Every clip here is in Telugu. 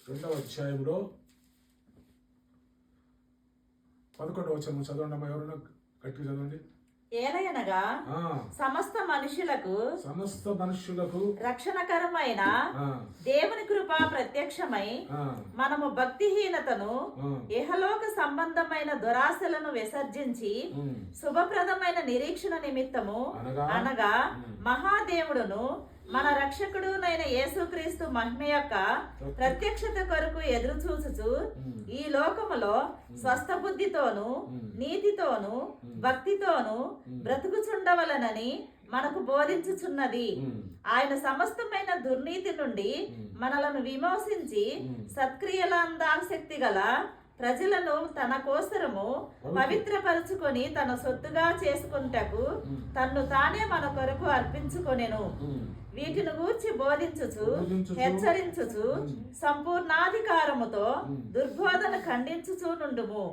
2వ అధ్యాయంలో 11వ వచనం చదవండి అమ్మా. ఎవరైనా గట్టిగా చదవండి. ఏలయనగా సమస్త మనుషులకు రక్షణకరమైన దేవుని కృప ప్రత్యక్షమై మనము భక్తిహీనతను ఇహలోక సంబంధమైన దురాశలను విసర్జించి శుభప్రదమైన నిరీక్షణ నిమిత్తము అనగా మహాదేవుడును మన రక్షకుడునైన యేసుక్రీస్తు మహిమ యొక్క ప్రత్యక్షత కొరకు ఎదురు చూచుచు ఈ లోకములో స్వస్థ బుద్ధితోను నీతితోను భక్తితోను బ్రతుకుచుండవలనని మనకు బోధించుచున్నది. ఆయన సమస్తమైన దుర్నీతి నుండి మనలను విమోచించి సత్క్రియలందాసక్తి గల ప్రజలను తన కోసరము పవిత్రపరుచుకొని తన సొత్తుగా చేసుకుంటకు తన్ను తానే మన కొరకు అర్పించుకొనెను. వీటిని గూర్చి బోధించుచు హెచ్చరించుచు సంపూర్ణాధికారముతో దుర్బోధన ఖండించుచు నుండుము.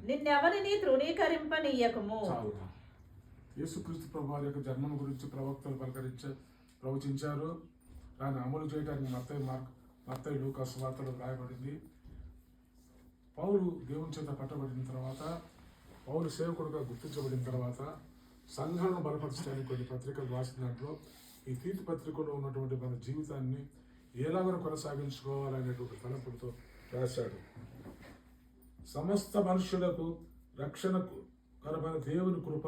నిన్నెవరిని తృణీకరింపనీయకము. యేసుక్రీస్తు ప్రభువారి యొక్క జన్మను గురించి ప్రవక్తలు ప్రవచించారు. దాన్ని అమలు చేయడానికి మత్తయి లూకాసు వార్తలో రాయబడింది. పౌలు దేవుని చేత పట్టబడిన తర్వాత, పౌలు సేవకుడుగా గుర్తించబడిన తర్వాత సంఘాలను బలపరచడానికి కొన్ని పత్రికలు రాసిన దాంట్లో ఈ తీర్పు పత్రికలో ఉన్నటువంటి మన జీవితాన్ని ఎలాగో కొనసాగించుకోవాలనేటువంటి తలంపులతో రాశాడు. సమస్త మనుషులకు రక్షణకు కరమైన దేవుని కృప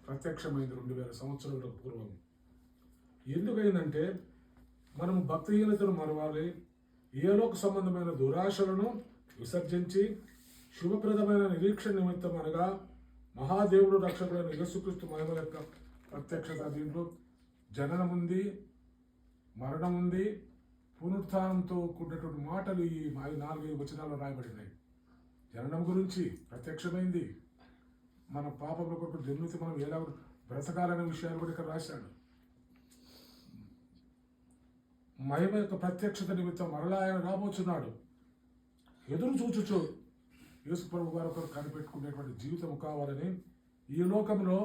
ప్రత్యక్షమైంది 2000 సంవత్సరాలకు పూర్వం. ఎందుకైందంటే మనము భక్తిహీనతను మరవాలి, ఏలోక సంబంధమైన దురాశలను విసర్జించి శుభప్రదమైన నిరీక్షణ నిమిత్తం అనగా మహాదేవుడు రక్షకుడైన యేసుక్రీస్తు మహిమ యొక్క ప్రత్యక్షత. దీంట్లో జననం ఉంది, మరణం ఉంది, పునరుత్థానంతో కూడినటువంటి మాటలు ఈ 4-5 వచనాల్లో రాయబడినాయి. జననం గురించి ప్రత్యక్షమైంది, మన పాపముల కొరకు దుర్నీతి మనం ఎలా బ్రతకాలనే విషయాలు కూడా ఇక్కడ రాశాడు. మహిమ యొక్క ప్రత్యక్షత నిమిత్తం మరలా ఆయన రాబోతున్నాడు. ఎదురు చూచుచు యేసు ప్రభు వారు ఒకరు కనిపెట్టుకునేటువంటి జీవితం కావాలని, ఈ లోకంలో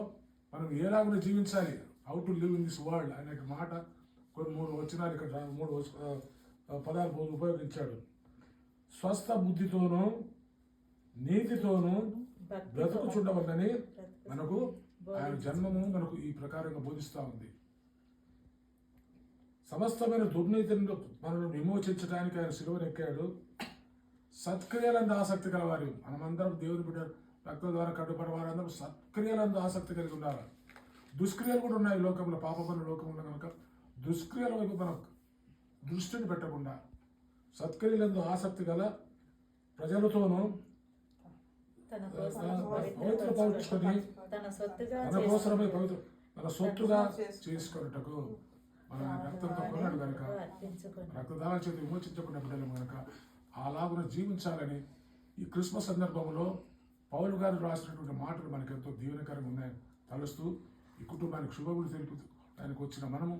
మనం ఎలాగో జీవించాలి, how to live in this world అనే మాట కొన్ని 3 వచనాలు ఇక్కడ 3 పదాలు ఉపయోగించాడు. స్వస్థ బుద్ధితోనూ నీతితోనూ బ్రతుకుచుండవలని మనకు ఆయన జన్మము మనకు ఈ ప్రకారంగా బోధిస్తూ ఉంది. సమస్తమైన దుర్నీతిని మనల్ని విమోచించడానికి ఆయన శిలువనెక్కాడు. సత్క్రియలందు ఆసక్తి కలవారు మనమందరం దేవుని బిడ్డ రక్తం ద్వారా కట్టుబడి వారందరూ సత్క్రియలందు ఆసక్తి కలిగి ఉండాలి. దుష్క్రియలు కూడా ఉన్నాయి లోకంలో, పాపమైన లోకంలో కనుక దుష్క్రియల వైపు మనం దృష్టిని పెట్టకుండా సత్క్రియలందు ఆసక్తి గల ప్రజలతోనూ పవిత్రపరుచుకొని మన కోసమై మన సొత్తుగా చేసుకున్నటకు మన రక్తంతో కొన్నాడు కనుక, రక్తదాన చేతి విమోచించబడిన బిడ్డలు కనుక అలాగున జీవించాలని ఈ క్రిస్మస్ సందర్భంలో పౌలు గారు రాసినటువంటి మాటలు మనకు ఎంతో దీవెనకరంగా ఉన్నాయని తలుస్తూ ఈ కుటుంబానికి శుభములు తెలుపుతూ ఆయనకు వచ్చిన మనము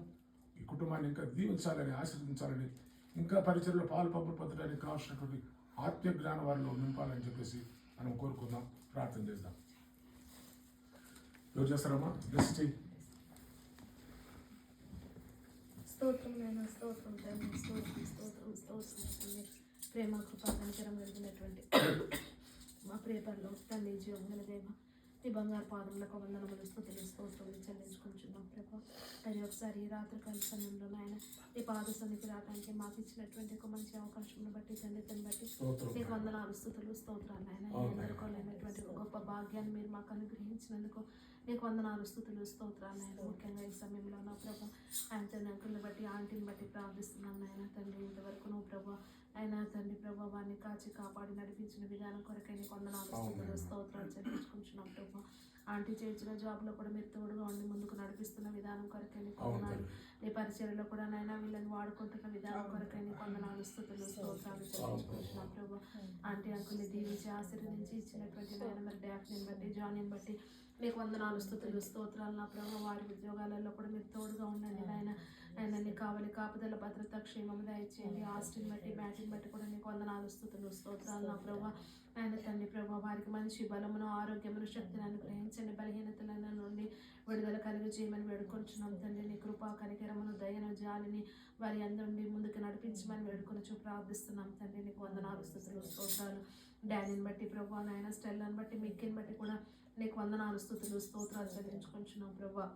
ఈ కుటుంబాన్ని ఇంకా దీవించాలని, ఆశీర్వదించాలని, ఇంకా పరిచయలో పాలు పంపులు పొందడానికి కావాల్సినటువంటి ఆత్మీయ జ్ఞానం వారిలో నింపాలని చెప్పేసి మనం కోరుకుందాం, ప్రార్థన చేద్దాం. ఎవరు చేస్తారమ్మా? జస్ట్ ప్రేమ కృపా కనికరం కలిగినటువంటి మా ప్రేపర్లో తండ్రి జీవముల దేవ నీ బంగారు పాదములకు వందనములు స్తుతులు స్తోత్రములు చెల్లించుకుంటున్నాం ప్రభా. అది ఒకసారి ఈ రాత్రికాల సమయంలో నాయన నీ పాద సన్నిధికి రావడానికి మాకు ఇచ్చినటువంటి ఒక మంచి అవకాశం బట్టి తండ్రిని బట్టి నీకు వందనాలు స్తుతులు స్తోత్రాలు నాయన. ఎదుర్కోలేనటువంటి ఒక గొప్ప భాగ్యాన్ని మీరు మాకు అనుగ్రహించినందుకు నీకు వందనాలు స్తుతులు స్తోత్రాలు నాయన. ముఖ్యంగా ఈ సమయంలో నా ప్రభా ఆయన తండ్రి అంకుల్ని బట్టి ఆంటీని బట్టి ప్రార్థిస్తున్నాను నాయన తండ్రి. ఇంతవరకు నువ్వు ప్రభా అయినా తండ్రి ప్రభా వారిని కాచి కాపాడి నడిపించిన విధానం కొరకై నీకు వందనాలు స్తుతులు స్తోత్రాలు చెల్లించుకుంటున్నాం ప్రభా. ఆంటీ చేయించిన జాబ్లో కూడా మీరు తోడుగా ఉండి ముందుకు నడిపిస్తున్న విధానం కొరకై నీకు వందనాలు. నీ పరిచర్యలో కూడా నైనా వీళ్ళని వాడుకుంటున్న విధానం కొరకై నీకు వందనాలు స్తుతులు స్తోత్రాలు చెల్లించుకుంటున్నాం ప్రభా. ఆంటీ అంకుల్ని దీవించి ఆశీర్వదించి ఇచ్చినటువంటి నాయన మరి డాక్టర్ని బట్టి జాయిన్ బట్టి మీకు వందనాలు స్తుతులు స్తోత్రాలు నా ప్రభావ. వారి ఉద్యోగాలలో కూడా మీరు తోడుగా ఉండండి నాయన. ఆయన నీకు కావాలి కాపుదల భద్రత క్షేమము దయచేయండి. ఆస్టిని బట్టి బ్యాటింగ్ బట్టి కూడా నీకు వందనాలు స్తుతులు స్తోత్రాలు నా ప్రభావ. ఆయన తండ్రి ప్రభావ వారికి మంచి బలమును ఆరోగ్యమును శక్తిని అనుగ్రహించండి. బలహీనతల నుండి విడుదల కలిగి చేయమని వేడుకొంచున్నాం తండ్రి. నీ కృపా కనికరమును దయను జాలిని వారి అందరి ముందుకు నడిపి నడిపించమని వేడుకొని ప్రార్థిస్తున్నాం తండ్రి. నీకు వందనాలు స్తుతులు స్తోత్రాలు. డాడీని బట్టి ప్రభా నాయన, స్టెల్లాని బట్టి, మిక్కీని బట్టి కూడా నీకు వందనాలు స్తుతులు స్తోత్రాలు చెల్లించుకుంటున్నాం ప్రభా.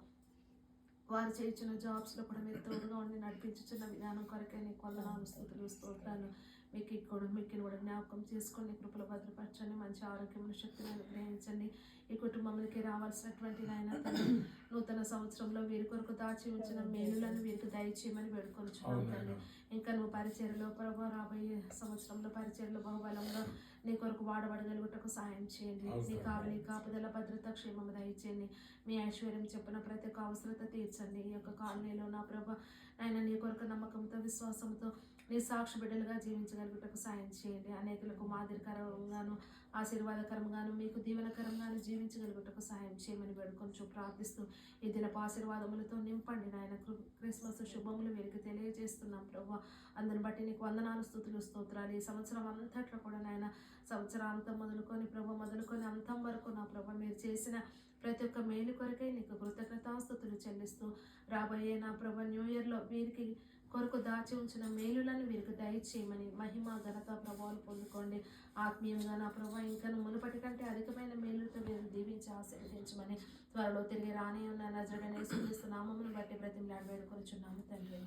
వారు చేయించిన జాబ్స్లో కూడా మీరు తోడుగా ఉండి నడిపించుచున్న విధానం కొరకే నీకు వందనాలు స్తుతులు స్తోత్రాలు. మిక్కిని కూడా జ్ఞాపకం చేసుకొని కృపలో భద్రపరచండి. మంచి ఆరోగ్యమైన శక్తిని అనుగ్రహించండి. ఈ కుటుంబంలోకి రావాల్సినటువంటి నాయన నూతన సంవత్సరంలో వీరి కొరకు దాచి ఉంచిన మేలులను వీరికి దయచేయమని వేడుకొనిచున్నాం తండ్రి. ఇంకా నువ్వు పరిచర్యలో ప్రభావ రాబోయే సంవత్సరంలో పరిచర్యలో బహుబలంగా నీ కొరకు వాడబడగలుగుటకు సాయం చేయండి. నీ కావలి కాపుదల భద్రత క్షేమము దయచేయండి. మీ ఐశ్వర్యం చెప్పిన ప్రతి ఒక్క అవసరత తీర్చండి. ఈ యొక్క కాలనీలో నా ప్రభ నాయన నీ కొరకు నమ్మకంతో విశ్వాసంతో నీ సాక్షి బిడ్డలుగా జీవించగలుగుటకు సాయం చేయండి. అనేకులకు మాదిరికరంగాను ఆశీర్వాదకరంగాను మీకు దీవెనకరంగాను జీవించగలుగుటకు సాయం చేయమని వేడుకొంచు ప్రార్థిస్తూ ఈ దినపు ఆశీర్వాదములతో నింపండి నాయన. క్రిస్మస్ శుభములు వీరికి తెలియజేస్తున్నాం ప్రభు. అందుని బట్టి నీకు వందనాలు స్తుతులు స్తోత్రాలు. ఈ సంవత్సరం అంతట్లో కూడా నాయన, సంవత్సరాంతం మొదలుకొని ప్రభు మొదలుకొని అంతం వరకు నా ప్రభు మీరు చేసిన ప్రతి ఒక్క మేలు కొరకై నీకు కృతజ్ఞతాస్తుతులు చెల్లిస్తూ రాబోయే నా ప్రభు న్యూ ఇయర్లో వీరికి కొరకు దాచి ఉంచిన మేలులను వీరికి దయచేయమని మహిమ ఘనత ప్రభావాలు పొందుకోండి. ఆత్మీయంగా నా ప్రభా ఇంకా మునుపటి కంటే అధికమైన మేలుతో వీరు దీవించి ఆశీర్వదించమని త్వరలో తిరిగి రాని ఉన్న నజరుడైన యేసుక్రీస్తు నామమును బట్టి బ్రతిమలాడి వేడుకొనుచున్నాము తండ్రి.